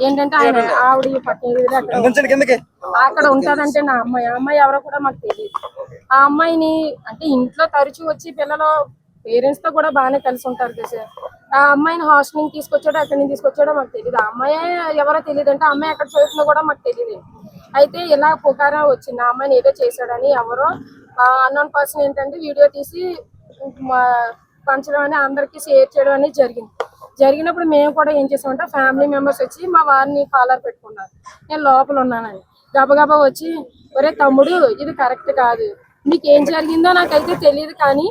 ఏంటంటే ఆయన ఆవిడ అక్కడ ఉంటదంటే నా అమ్మాయి ఎవరో కూడా మాకు తెలియదు. ఆ అమ్మాయిని అంటే ఇంట్లో తరచూ వచ్చి పిల్లలు పేరెంట్స్ తో కూడా బాగానే కలిసి ఉంటారు కదా సార్. ఆ అమ్మాయిని హాస్టల్ నుంచి తీసుకొచ్చాడో అక్కడి నుంచి తీసుకొచ్చాడో మాకు తెలియదు. ఆ అమ్మాయి ఎవరో తెలియదు అంటే అమ్మాయి ఎక్కడ చదువుతుందో కూడా మాకు తెలియదు. అయితే ఇలా పుకారా వచ్చింది ఆ అమ్మాయిని ఏదో చేశాడని. ఎవరో అన్నోన్ పర్సన్ ఏంటంటే వీడియో తీసి పంచడం అని అందరికి షేర్ చేయడం అనేది జరిగినప్పుడు మేము కూడా ఏం చేసామంటే ఫ్యామిలీ మెంబర్స్ వచ్చి మా వారిని కాలర్ పెట్టుకున్నారు. నేను లోపల ఉన్నానని గబగబా వచ్చి ఒరే తమ్ముడు ఇది కరెక్ట్ కాదు, నీకేం జరిగిందో నాకైతే తెలియదు, కానీ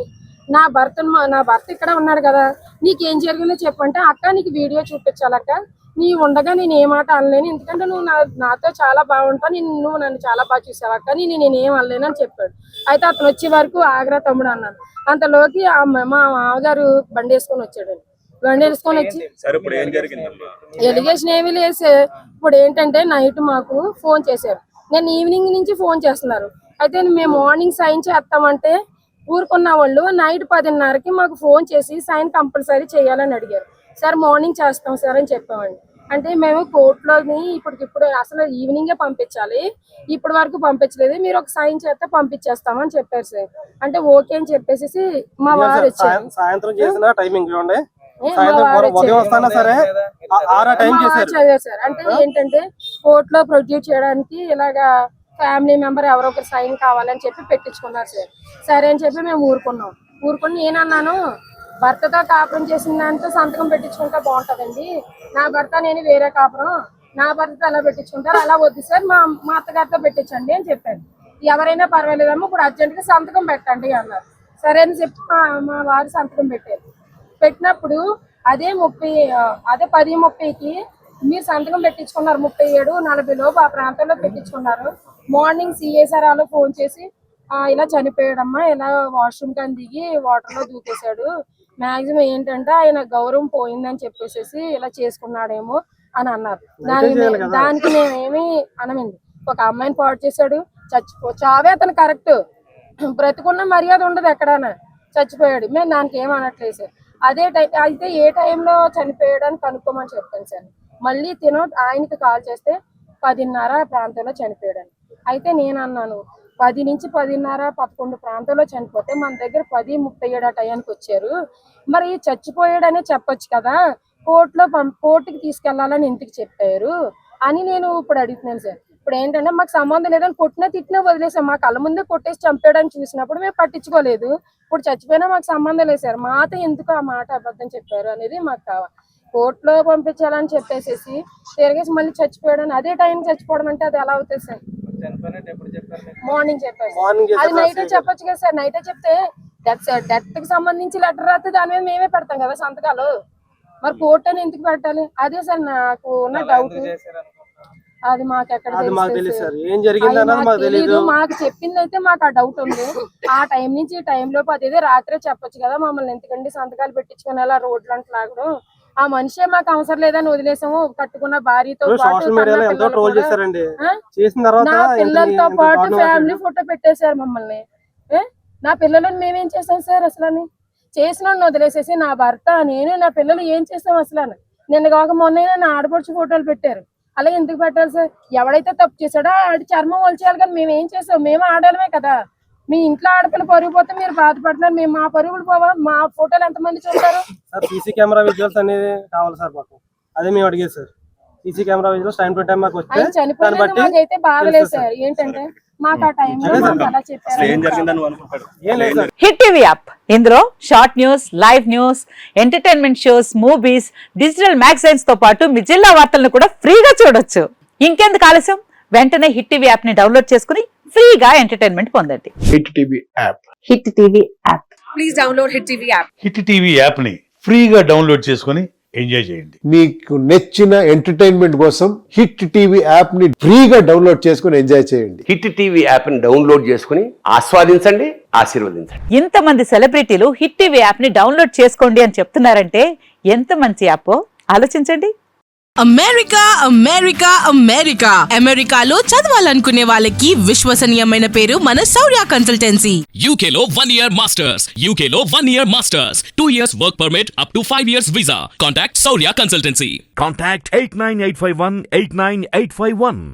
నా భర్త ఇక్కడ ఉన్నాడు కదా, నీకేం జరిగిందో చెప్పంటే అక్క నీకు వీడియో చూపించాలక్క, నీ ఉండగా నేను ఏ మాట అనలేను, ఎందుకంటే నువ్వు నాతో చాలా బాగుంటావు, నువ్వు నన్ను చాలా బాగా చూసావు అక్క, నేనేం అనలేను అని చెప్పాడు. అయితే అతను వచ్చే వరకు ఆగ్రా తమ్ముడు అన్నాను. అంతలోకి మా మామగారు బండి వేసుకొని వచ్చాడు. బండి వేసుకొని వచ్చి ఎలిగేషన్ ఏమీ లేదు. ఇప్పుడు ఏంటంటే నైట్ మాకు ఫోన్ చేశారు, నేను ఈవినింగ్ నుంచి ఫోన్ చేస్తున్నారు. అయితే మేము మార్నింగ్ సైన్ చేస్తామంటే ఊరుకున్న వాళ్ళు నైట్ 10:30కి మాకు ఫోన్ చేసి సైన్ కంపల్సరీ చేయాలని అడిగారు. సార్ మార్నింగ్ చేస్తాం సార్ అని చెప్పామండి. అంటే మేము కోర్టులోని ఇప్పటికిప్పుడు అసలు ఈవినింగే పంపించాలి, ఇప్పటి వరకు పంపించలేదు, మీరు ఒక సైన్ చేస్తే పంపించేస్తామని చెప్పారు సార్. అంటే ఓకే అని చెప్పేసి మా వారు వచ్చారు. సాయంత్రం చేసిన టైమింగ్ సార్ అంటే ఏంటంటే కోర్టులో ప్రొడ్యూస్ చేయడానికి ఇలాగా ఫ్యామిలీ మెంబర్ ఎవరో ఒకరు సైన్ కావాలని చెప్పి పెట్టించుకున్నారు సార్. సరే అని చెప్పి మేము ఊరుకుని నేనన్నాను, భర్తతో కాపురం చేసిన దాంతో సంతకం పెట్టించుకుంటే బాగుంటుందండి, నా భర్త నేను వేరే కాపురం, నా భర్తతో ఎలా పెట్టించుకుంటారు, అలా వద్దు సార్ మా అత్తగారితో పెట్టించండి అని చెప్పాను. ఎవరైనా పర్వాలేదమ్మా ఇప్పుడు అర్జెంట్గా సంతకం పెట్టండి అన్నారు. సరే అని చెప్పి మా వారు సంతకం పెట్టారు. పెట్టినప్పుడు అదే 10:30కి మీరు సంతకం పెట్టించుకున్నారు, 37:40 లోపు ఆ ప్రాంతంలో పెట్టించుకున్నారు. మార్నింగ్ సిఏ సార్ వాళ్ళు ఫోన్ చేసి ఇలా చనిపోయాడమ్మా, ఇలా వాష్రూమ్ కానీ దిగి వాటర్లో దూకేశాడు, మాక్సిమం ఏంటంటే ఆయన గౌరవం పోయిందని చెప్పేసి ఇలా చేసుకున్నాడేమో అని అన్నారు. దానికి మేమేమి అనమండి. ఒక అమ్మాయిని పాడు చేశాడు, చావే అతను కరెక్ట్, బ్రతుకున్న మర్యాద ఉండదు ఎక్కడైనా, చచ్చిపోయాడు, మేము దానికి ఏం అనట్లేదు సార్. అదే అయితే ఏ టైంలో చనిపోయాడు అని కనుక్కోమని చెప్పాను సార్. మళ్ళీ ఆయనకి కాల్ చేస్తే 10:30 ప్రాంతంలో చనిపోయాడని. అయితే నేను అన్నాను 10 నుంచి 10:30, 11 ప్రాంతంలో చనిపోతే మన దగ్గర 10:37 టయానికి వచ్చారు, మరి చచ్చిపోయాడనే చెప్పొచ్చు కదా, కోర్టుకి తీసుకెళ్లాలని ఎందుకు చెప్పారు అని నేను ఇప్పుడు అడుగుతున్నాను సార్. ఇప్పుడు ఏంటంటే మాకు సంబంధం లేదని కొట్టినా తిట్టినా వదిలేసాం, మా కళ్ళ ముందే కొట్టేసి చంపాడని చూసినప్పుడు మేము పట్టించుకోలేదు. ఇప్పుడు చచ్చిపోయినా మాకు సంబంధం లేదు సార్, మాతో ఎందుకు ఆ మాట అబద్ధం చెప్పారు అనేది మాకు కావాలి. కోర్టులో పంపించాలని చెప్పేసి తిరిగేసి మళ్ళీ చచ్చిపోయాడని అదే టైం చచ్చిపోవడం అంటే అది ఎలా అవుతుంది సార్? మార్నింగ్ చెప్పారు, అది నైటే చెప్పొచ్చు కదా సార్. నైటే చెప్తే డెత్ కి సంబంధించి లెటర్ రాస్తే దాని మీద మేమే పెడతాం కదా సంతకాలు, మరి కోర్టు అని ఎందుకు పెట్టాలి? అదే సార్ నాకు ఉన్న డౌట్. అది మాకు ఎక్కడ తెలీదు, మాకు చెప్పింది అయితే మాకు ఆ డౌట్ ఉంది. ఆ టైం నుంచి ఈ టైం లోపు అదేదో రాత్రే చెప్పొచ్చు కదా, మమ్మల్ని ఎందుకండి సంతకాలు పెట్టించుకుని అలా రోడ్లు అంటే లాగడం, ఆ మనిషే మాకు అవసరం లేదని వదిలేసాము. కట్టుకున్న భార్యతో పాటు నా పిల్లలతో పాటు ఫ్యామిలీ ఫోటో పెట్టేశారు మమ్మల్ని. నా పిల్లలను మేమేం చేసాం సార్? అసలు చేసిన వదిలేసేసి నా భర్త నేను నా పిల్లలు ఏం చేసాం అసలు? నిన్న కాక మొన్న నా ఆడపడుచు ఫోటోలు పెట్టారు, అలా ఎందుకు పెట్టాలి సార్? ఎవడైతే తప్పు చేశాడో ఆడి చర్మం వలిచేయాలి కదా, మేము ఏం చేసాం? మేము ఆడడమే కదా. మీ ఇంట్లో ఆడపిల్ల పరుగు పోతే మీరు బాధపడుతున్నారు, మేము మా పరుగులు పోవా? మా ఫోటోలు ఎంతమంది చూస్తారు? సీసీ కెమెరా విజువల్స్ అనేది కావాలి సార్ మాకు, అదే మేము అడిగేది sir. CC camera visuals time to time మాకు వస్తే చనిపోయిన మాకైతే బాగలేదు సార్. ఏంటంటే మాకు ఆ టైంలో అలా చెప్పారు. హిట్ టీవీ యాప్, ఇందులో short news, live news, entertainment shows, movies, digital magazines తో పాటు మీ జిల్లా వార్తలను కూడా ఫ్రీగా చూడొచ్చు. ఇంకెందుకు ఆలస్యం, వెంటనే హిట్ టీవీ యాప్ ని డౌన్లోడ్ చేసుకుని ఫ్రీగా ఎంటర్టైన్మెంట్ పొందండి. Hit TV app, hit TV app, please download hit TV app. Hit TV app ని ఫ్రీగా డౌన్లోడ్ చేసుకుని ఎంజాయ్ చేయండి. మీకు నచ్చిన ఎంటర్టైన్మెంట్ కోసం హిట్ టీవీ యాప్ ని ఫ్రీగా డౌన్లోడ్ చేసుకుని ఎంజాయ్ చేయండి. హిట్ టీవీ యాప్ ని డౌన్లోడ్ చేసుకుని ఆస్వాదించండి, ఆశీర్వదించండి. ఇంతమంది సెలబ్రిటీలు హిట్ టీవీ యాప్ ని డౌన్లోడ్ చేసుకోండి అని చెప్తున్నారంటే ఎంత మంచి యాప్ ఆలోచించండి. అమెరికా అమెరికా అమెరికా అమెరికాలో చదవాలనుకునే వాళ్ళకి విశ్వసనీయమైన పేరు మన శౌర్య కన్సల్టెన్సీ. UK లో 1 year masters. UK లో 1 year masters. 2 years work permit up to 5 years visa. Contact Saurya Consultancy. Contact 89851 89851.